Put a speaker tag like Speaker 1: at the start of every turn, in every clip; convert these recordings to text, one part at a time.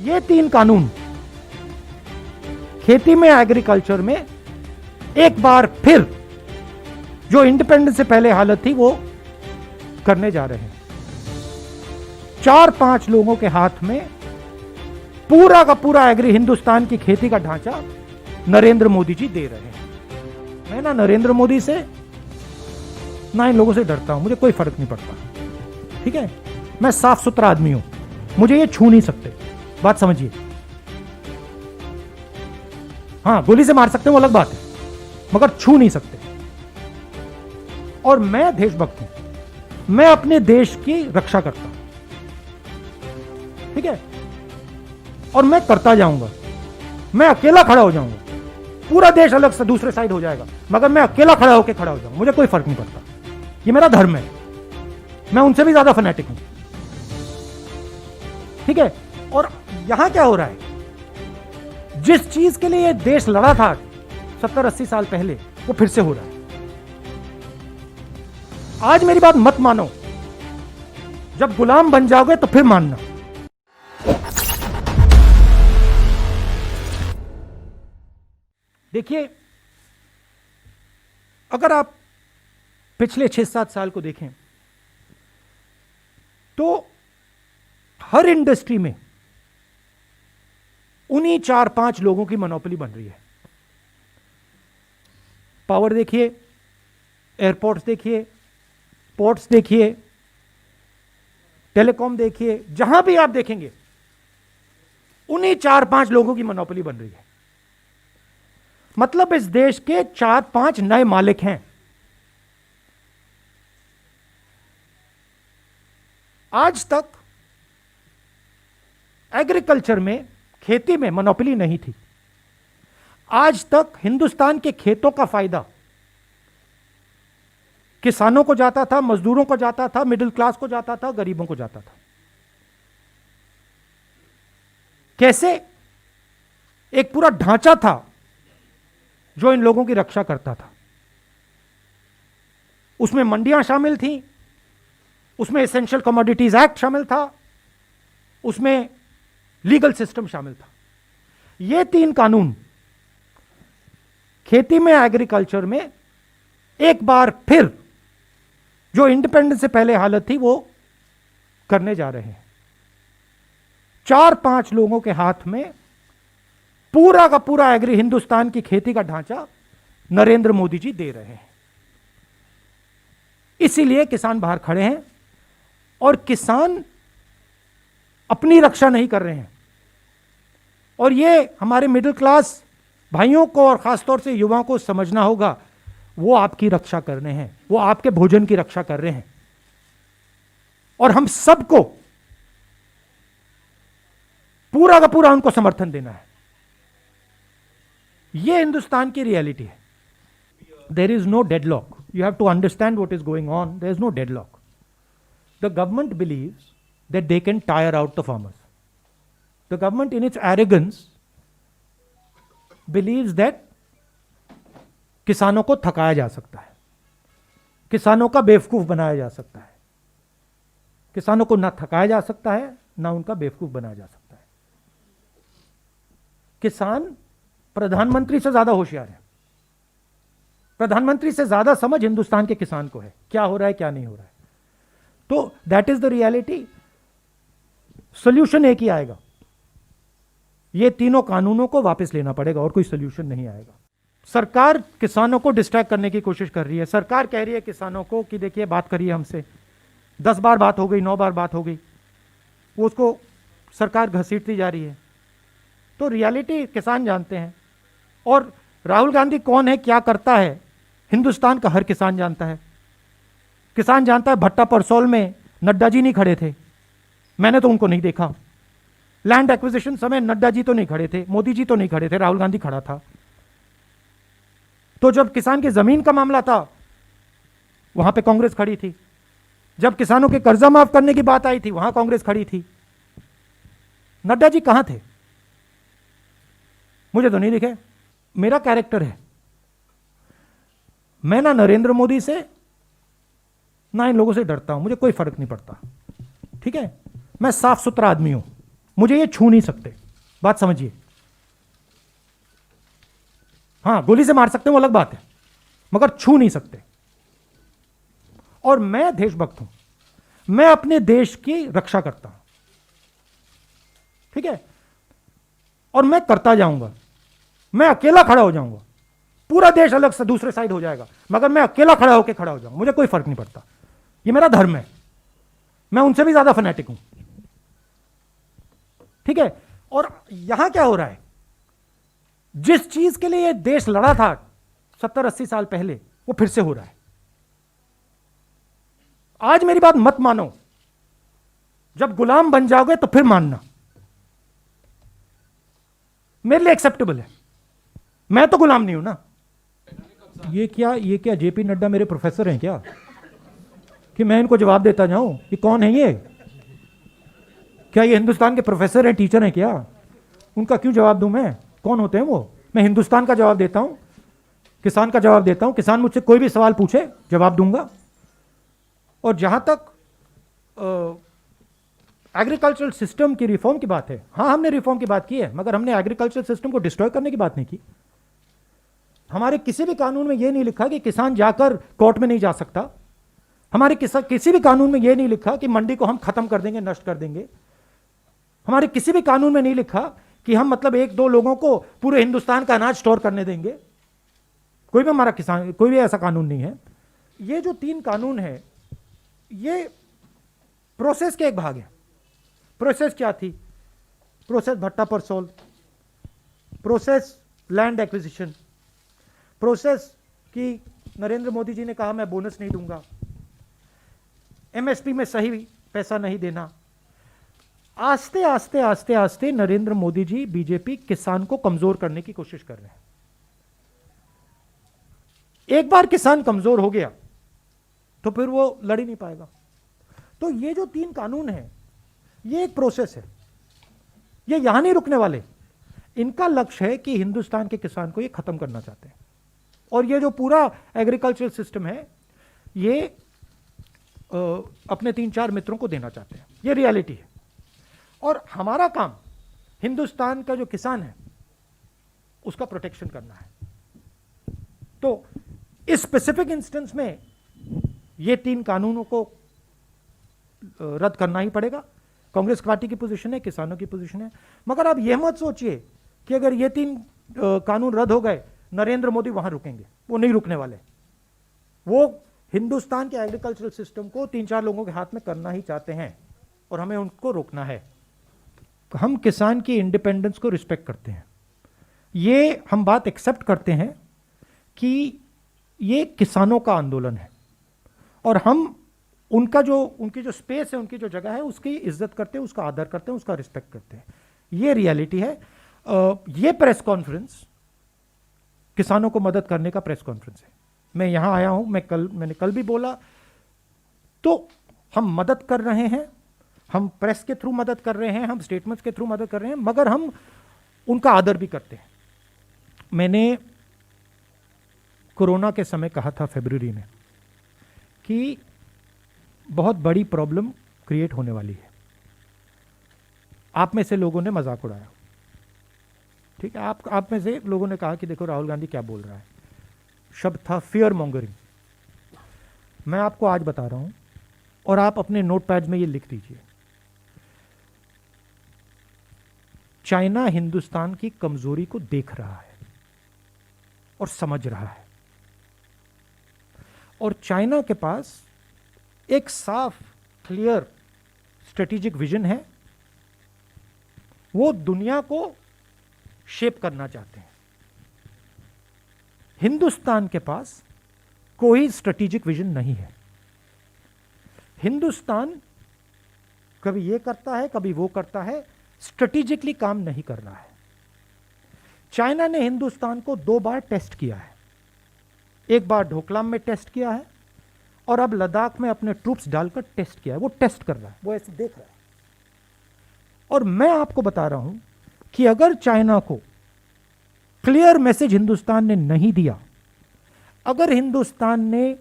Speaker 1: ये 3 कानून खेती में, एग्रीकल्चर में एक बार फिर जो इंडिपेंडेंस से पहले हालत थी वो करने जा रहे हैं। 4-5 लोगों के हाथ में पूरा का पूरा हिंदुस्तान की खेती का ढांचा नरेंद्र मोदी जी दे रहे हैं। मैं ना नरेंद्र मोदी से ना इन लोगों से डरता हूं, मुझे कोई फर्क नहीं पड़ता, ठीक है। मैं साफ सुथरा आदमी हूं, मुझे ये छू नहीं सकते, बात समझिए। हां, गोली से मार सकते हैं वो अलग बात है, मगर छू नहीं सकते। और मैं देशभक्त हूं, मैं अपने देश की रक्षा करता हूं, ठीक है, और मैं करता जाऊंगा। मैं अकेला खड़ा हो जाऊंगा, पूरा देश अलग से दूसरे साइड हो जाएगा, मगर मैं अकेला खड़ा होकर खड़ा हो जाऊंगा, मुझे कोई फर्क नहीं पड़ता। ये मेरा धर्म है, मैं उनसे भी ज्यादा फैनेटिक हूं, ठीक है। और यहां क्या हो रहा है, जिस चीज के लिए ये देश लड़ा था 70-80 साल पहले, वो फिर से हो रहा है। आज मेरी बात मत मानो, जब गुलाम बन जाओगे तो फिर मानना। देखिए, अगर आप पिछले 6-7 साल को देखें तो हर इंडस्ट्री में उन्हीं 4-5 लोगों की मोनोपोली बन रही है। पावर देखिए, एयरपोर्ट्स देखिए, पोर्ट्स देखिए, टेलीकॉम देखिए, जहां भी आप देखेंगे उन्हीं 4-5 लोगों की मोनोपोली बन रही है। मतलब इस देश के 4-5 नए मालिक हैं। आज तक एग्रीकल्चर में, खेती में मोनोपोली नहीं थी। आज तक हिंदुस्तान के खेतों का फायदा किसानों को जाता था, मजदूरों को जाता था, मिडिल क्लास को जाता था, गरीबों को जाता था। कैसे? एक पूरा ढांचा था जो इन लोगों की रक्षा करता था। उसमें मंडियां शामिल थीं, उसमें एसेंशियल कमोडिटीज एक्ट शामिल था, उसमें लीगल सिस्टम शामिल था। ये 3 कानून खेती में, एग्रीकल्चर में एक बार फिर जो इंडिपेंडेंस से पहले हालत थी वो करने जा रहे हैं। 4-5 लोगों के हाथ में पूरा का पूरा हिंदुस्तान की खेती का ढांचा नरेंद्र मोदी जी दे रहे हैं। इसीलिए किसान बाहर खड़े हैं और किसान अपनी रक्षा नहीं कर रहे हैं। और ये हमारे मिडिल क्लास भाइयों को और खासतौर से युवाओं को समझना होगा, वो आपकी रक्षा कर रहे हैं, वो आपके भोजन की रक्षा कर रहे हैं। और हम सबको पूरा का पूरा उनको समर्थन देना है। ये हिंदुस्तान की रियलिटी है। There is no deadlock, you have to understand what is going on. There is no deadlock. The government believes that they can tire out the farmers. The government in its arrogance believes that किसानों को थकाया जा सकता है, किसानों का बेवकूफ बनाया जा सकता है। किसानों को ना थकाया जा सकता है, ना उनका बेवकूफ बनाया जा सकता है। किसान प्रधानमंत्री से ज्यादा होशियार है। प्रधानमंत्री से ज्यादा समझ हिंदुस्तान के किसान को है, क्या हो रहा है क्या नहीं हो रहा है। तो that is the reality. Solution एक ही आएगा, ये तीनों कानूनों को वापस लेना पड़ेगा, और कोई सोल्यूशन नहीं आएगा। सरकार किसानों को डिस्ट्रैक्ट करने की कोशिश कर रही है। सरकार कह रही है किसानों को कि देखिए, बात करिए हमसे, 10 बार बात हो गई, 9 बार बात हो गई, वो उसको सरकार घसीटती जा रही है। तो रियलिटी किसान जानते हैं। और राहुल गांधी कौन है, क्या करता है, हिंदुस्तान का हर किसान जानता है। किसान जानता है भट्टा परसौल में नड्डा जी नहीं खड़े थे, मैंने तो उनको नहीं देखा। लैंड एक्विजिशन समय नड्डा जी तो नहीं खड़े थे, मोदी जी तो नहीं खड़े थे, राहुल गांधी खड़ा था। तो जब किसान की जमीन का मामला था, वहां पे कांग्रेस खड़ी थी। जब किसानों के कर्जा माफ करने की बात आई थी, वहां कांग्रेस खड़ी थी। नड्डा जी कहां थे? मुझे तो नहीं दिखे। मेरा कैरेक्टर है, मैं ना नरेंद्र मोदी से ना इन लोगों से डरता हूं, मुझे कोई फर्क नहीं पड़ता, ठीक है। मैं साफ सुथरा आदमी हूं, मुझे ये छू नहीं सकते, बात समझिए। हां, गोली से मार सकते हैं वो अलग बात है, मगर छू नहीं सकते। और मैं देशभक्त हूं, मैं अपने देश की रक्षा करता हूं, ठीक है, और मैं करता जाऊंगा। मैं अकेला खड़ा हो जाऊंगा, पूरा देश अलग से दूसरे साइड हो जाएगा, मगर मैं अकेला खड़ा होकर खड़ा हो जाऊंगा, मुझे कोई फर्क नहीं पड़ता। ये मेरा धर्म है, मैं उनसे भी ज्यादा फैनेटिक हूं, ठीक है। और यहां क्या हो रहा है, जिस चीज के लिए यह देश लड़ा था 70-80 साल पहले, वो फिर से हो रहा है। आज मेरी बात मत मानो, जब गुलाम बन जाओगे तो फिर मानना, मेरे लिए एक्सेप्टेबल है, मैं तो गुलाम नहीं हूं ना। ये क्या जेपी नड्डा मेरे प्रोफेसर हैं क्या, कि मैं इनको जवाब देता जाऊं? ये कौन है ये? क्या ये हिंदुस्तान के प्रोफेसर हैं, टीचर हैं क्या? उनका क्यों जवाब दूं मैं? कौन होते हैं वो? मैं हिंदुस्तान का जवाब देता हूं, किसान का जवाब देता हूं। किसान मुझसे कोई भी सवाल पूछे, जवाब दूंगा। और जहां तक एग्रीकल्चरल सिस्टम की रिफॉर्म की बात है, हां, हमने रिफॉर्म की बात की है, मगर हमने एग्रीकल्चरल सिस्टम को डिस्ट्रॉय करने की बात नहीं की। हमारे किसी भी कानून में यह नहीं लिखा कि किसान जाकर कोर्ट में नहीं जा सकता। हमारे किसी भी कानून में यह नहीं लिखा कि मंडी को हम खत्म कर देंगे, नष्ट कर देंगे। हमारे किसी भी कानून में नहीं लिखा कि हम मतलब 1-2 लोगों को पूरे हिंदुस्तान का अनाज स्टोर करने देंगे। कोई भी ऐसा कानून नहीं है। ये जो 3 कानून है, ये प्रोसेस के एक भाग है। प्रोसेस क्या थी? Process Bhatta Parsaul, process land acquisition, process कि नरेंद्र मोदी जी ने कहा मैं बोनस नहीं दूंगा, एमएसपी में सही पैसा नहीं देना। आस्ते आस्ते आस्ते आस्ते नरेंद्र मोदी जी, बीजेपी किसान को कमजोर करने की कोशिश कर रहे हैं। एक बार किसान कमजोर हो गया तो फिर वो लड़ ही नहीं पाएगा। तो ये जो 3 कानून हैं, ये एक प्रोसेस है, ये यहां नहीं रुकने वाले। इनका लक्ष्य है कि हिंदुस्तान के किसान को ये खत्म करना चाहते हैं। और ये जो पूरा एग्रीकल्चरल सिस्टम है, ये अपने 3-4 मित्रों को देना चाहते हैं। ये रियलिटी है। और हमारा काम हिंदुस्तान का जो किसान है उसका प्रोटेक्शन करना है। तो इस स्पेसिफिक इंस्टेंस में ये 3 कानूनों को रद्द करना ही पड़ेगा। कांग्रेस पार्टी की पोजीशन है, किसानों की पोजीशन है। मगर आप यह मत सोचिए कि अगर ये 3 कानून रद्द हो गए, नरेंद्र मोदी वहां रुकेंगे। वो नहीं रुकने वाले। वो हिंदुस्तान के एग्रीकल्चरल सिस्टम को 3-4 लोगों के हाथ में करना ही चाहते हैं और हमें उनको रोकना है। हम किसान की इंडिपेंडेंस को रिस्पेक्ट करते हैं। ये हम बात एक्सेप्ट करते हैं कि ये किसानों का आंदोलन है और हम उनकी जो स्पेस है, उनकी जो जगह है, उसकी इज्जत करते हैं, उसका आदर करते हैं, उसका रिस्पेक्ट करते हैं। ये रियलिटी है। ये प्रेस कॉन्फ्रेंस किसानों को मदद करने का प्रेस कॉन्फ्रेंस है। मैं यहां आया हूं, मैंने कल भी बोला, तो हम मदद कर रहे हैं, हम प्रेस के थ्रू मदद कर रहे हैं, हम स्टेटमेंट्स के थ्रू मदद कर रहे हैं, मगर हम उनका आदर भी करते हैं। मैंने कोरोना के समय कहा था फरवरी में कि बहुत बड़ी प्रॉब्लम क्रिएट होने वाली है। आप में से लोगों ने मजाक उड़ाया, ठीक है। आप में से लोगों ने कहा कि देखो राहुल गांधी क्या बोल रहा है। शब्द था फियर मॉन्गरिंग। मैं आपको आज बता रहा हूं और आप अपने नोटपैड में ये लिख दीजिए। चाइना हिंदुस्तान की कमजोरी को देख रहा है और समझ रहा है, और चाइना के पास एक साफ क्लियर स्ट्रेटेजिक विजन है। वो दुनिया को शेप करना चाहते हैं। हिंदुस्तान के पास कोई स्ट्रेटेजिक विजन नहीं है। हिंदुस्तान कभी ये करता है, कभी वो करता है, स्ट्रेटेजिकली काम नहीं कर रहा है। चाइना ने हिंदुस्तान को 2 बार टेस्ट किया है। एक बार ढोकलाम में टेस्ट किया है और अब लद्दाख में अपने ट्रूप्स डालकर टेस्ट किया है। वो टेस्ट कर रहा है, वो ऐसे देख रहा है। और मैं आपको बता रहा हूं कि अगर चाइना को क्लियर मैसेज हिंदुस्तान ने नहीं दिया, अगर हिंदुस्तान ने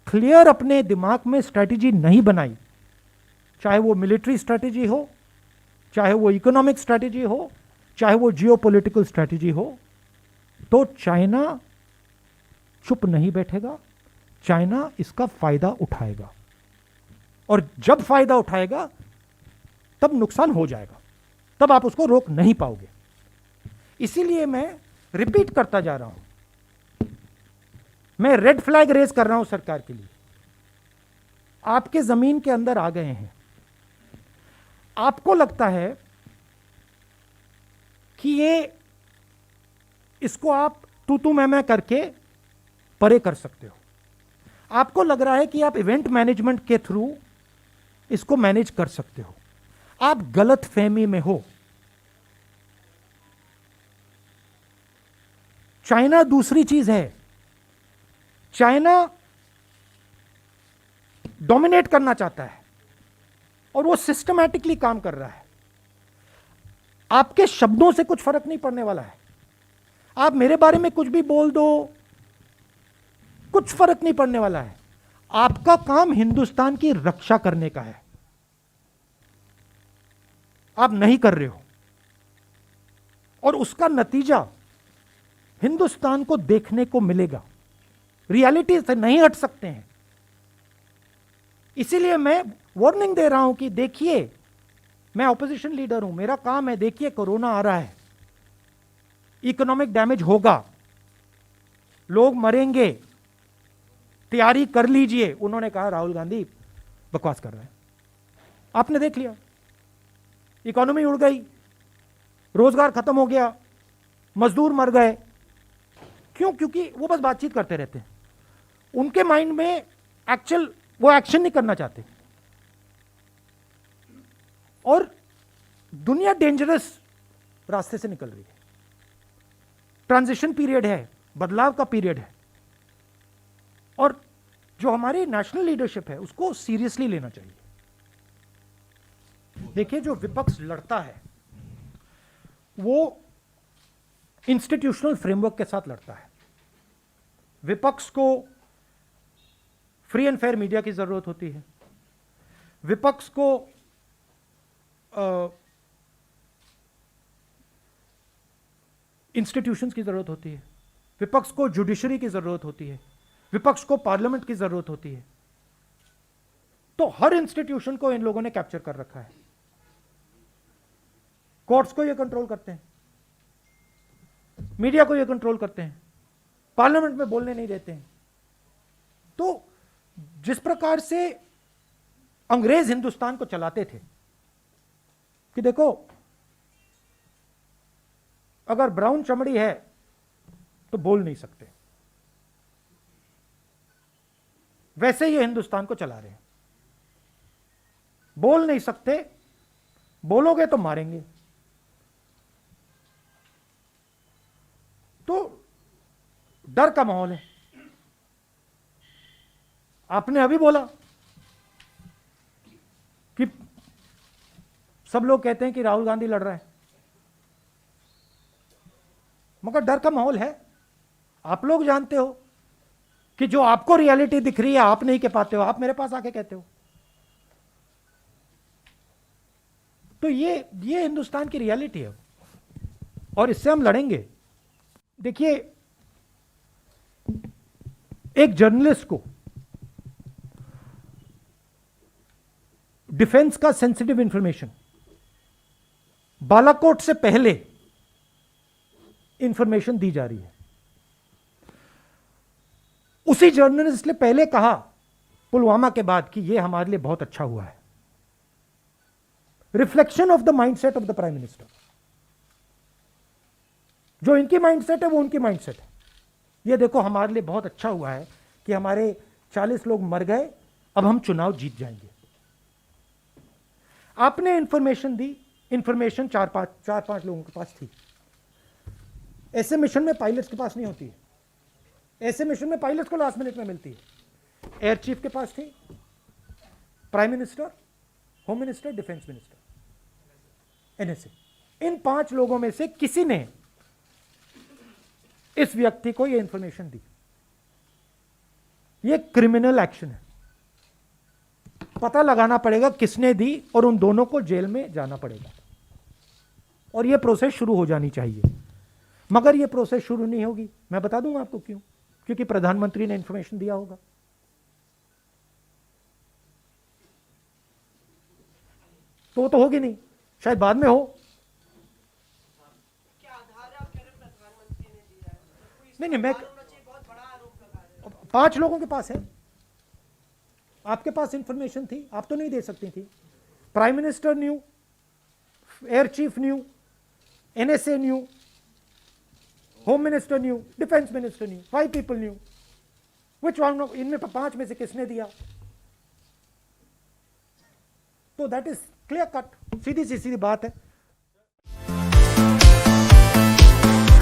Speaker 1: क्लियर अपने दिमाग में स्ट्रैटेजी नहीं बनाई, चाहे वो मिलिट्री स्ट्रैटेजी हो, चाहे वो इकोनॉमिक स्ट्रैटेजी हो, चाहे वो जियोपॉलिटिकल स्ट्रैटेजी हो, तो चाइना चुप नहीं बैठेगा, चाइना इसका फायदा उठाएगा, और जब फायदा उठाएगा तब नुकसान हो जाएगा, तब आप उसको रोक नहीं पाओगे। इसीलिए मैं रिपीट करता जा रहा हूं, मैं रेड फ्लैग रेज कर रहा हूं सरकार के लिए। आपके जमीन के अंदर आ गए हैं, आपको लगता है कि ये इसको आप तू मैं करके परे कर सकते हो, आपको लग रहा है कि आप इवेंट मैनेजमेंट के थ्रू इसको मैनेज कर सकते हो, आप गलत फहमी में हो। चाइना दूसरी चीज है, चाइना डोमिनेट करना चाहता है और वो सिस्टमैटिकली काम कर रहा है। आपके शब्दों से कुछ फर्क नहीं पड़ने वाला है, आप मेरे बारे में कुछ भी बोल दो, कुछ फर्क नहीं पड़ने वाला है। आपका काम हिंदुस्तान की रक्षा करने का है, आप नहीं कर रहे हो, और उसका नतीजा हिंदुस्तान को देखने को मिलेगा। रियलिटी से नहीं हट सकते हैं। इसीलिए मैं वार्निंग दे रहा हूं कि देखिए, मैं ऑपोजिशन लीडर हूं, मेरा काम है, देखिए कोरोना आ रहा है, इकोनॉमिक डैमेज होगा, लोग मरेंगे, तैयारी कर लीजिए। उन्होंने कहा राहुल गांधी बकवास कर रहे हैं। आपने देख लिया, इकोनॉमी उड़ गई, रोजगार खत्म हो गया, मजदूर मर गए। क्यों? क्योंकि वो बस बातचीत करते रहते हैं, उनके माइंड में एक्चुअल वो एक्शन नहीं करना चाहते। और दुनिया डेंजरस रास्ते से निकल रही है, ट्रांजिशन पीरियड है, बदलाव का पीरियड है, और जो हमारी नेशनल लीडरशिप है उसको सीरियसली लेना चाहिए। देखिए, जो विपक्ष लड़ता है वो इंस्टीट्यूशनल फ्रेमवर्क के साथ लड़ता है। विपक्ष को फ्री एंड फेयर मीडिया की जरूरत होती है, विपक्ष को इंस्टीट्यूशंस की जरूरत होती है, विपक्ष को जुडिशरी की जरूरत होती है, विपक्ष को पार्लियामेंट की जरूरत होती है। तो हर इंस्टीट्यूशन को इन लोगों ने कैप्चर कर रखा है। कोर्ट्स को ये कंट्रोल करते हैं, मीडिया को ये कंट्रोल करते हैं, पार्लियामेंट में बोलने नहीं देते हैं। तो जिस प्रकार से अंग्रेज हिंदुस्तान को चलाते थे कि देखो, अगर ब्राउन चमड़ी है तो बोल नहीं सकते, वैसे ये हिंदुस्तान को चला रहे हैं। बोल नहीं सकते, बोलोगे तो मारेंगे। तो डर का माहौल है। आपने अभी बोला कि सब लोग कहते हैं कि राहुल गांधी लड़ रहा है, मगर डर का माहौल है। आप लोग जानते हो कि जो आपको रियलिटी दिख रही है आप नहीं कह पाते हो, आप मेरे पास आके कहते हो। तो ये हिंदुस्तान की रियलिटी है और इससे हम लड़ेंगे। देखिए, एक जर्नलिस्ट को डिफेंस का सेंसिटिव इंफॉर्मेशन बालाकोट से पहले इंफॉर्मेशन दी जा रही है। उसी जर्नलिस्ट ने पहले कहा पुलवामा के बाद कि यह हमारे लिए बहुत अच्छा हुआ है। Reflection of the mindset of the prime minister. जो इनकी माइंडसेट है वो उनकी माइंडसेट है। ये देखो, हमारे लिए बहुत अच्छा हुआ है कि हमारे 40 लोग मर गए, अब हम चुनाव जीत जाएंगे। आपने इंफॉर्मेशन दी, इंफॉर्मेशन चार पांच लोगों के पास थी। ऐसे मिशन में पायलट्स के पास नहीं होती है। ऐसे मिशन में पायलट्स को लास्ट मिनट में मिलती है। एयर चीफ के पास थी, prime minister, home minister, defence minister, NSA. इन 5 लोगों में से किसी ने इस व्यक्ति को यह इंफॉर्मेशन दी। यह क्रिमिनल एक्शन है। पता लगाना पड़ेगा किसने दी और उन दोनों को जेल में जाना पड़ेगा। और ये प्रोसेस शुरू हो जानी चाहिए। मगर ये प्रोसेस शुरू नहीं होगी, मैं बता दूंगा आपको क्यों, क्योंकि प्रधानमंत्री ने इंफॉर्मेशन दिया होगा। तो वो तो होगी नहीं, शायद बाद में हो।
Speaker 2: क्या आधार आप कह रहे हैं प्रधानमंत्री ने दिया है?
Speaker 1: नहीं, मैं
Speaker 2: बहुत बड़ा आरोप लगा रहे हैं।
Speaker 1: 5 लोगों के पास है, आपके पास इंफॉर्मेशन थी, आप तो नहीं दे सकती थी। Prime minister new, air chief new, NSA new, home minister new, defence minister new, 5 people new. Which one of इनमें 5 में से किसने दिया? तो दैट इज क्लियर कट, सीधी सी बात है।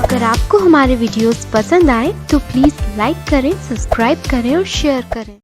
Speaker 3: अगर आपको हमारे वीडियोस पसंद आए तो प्लीज लाइक करें, सब्सक्राइब करें और शेयर करें।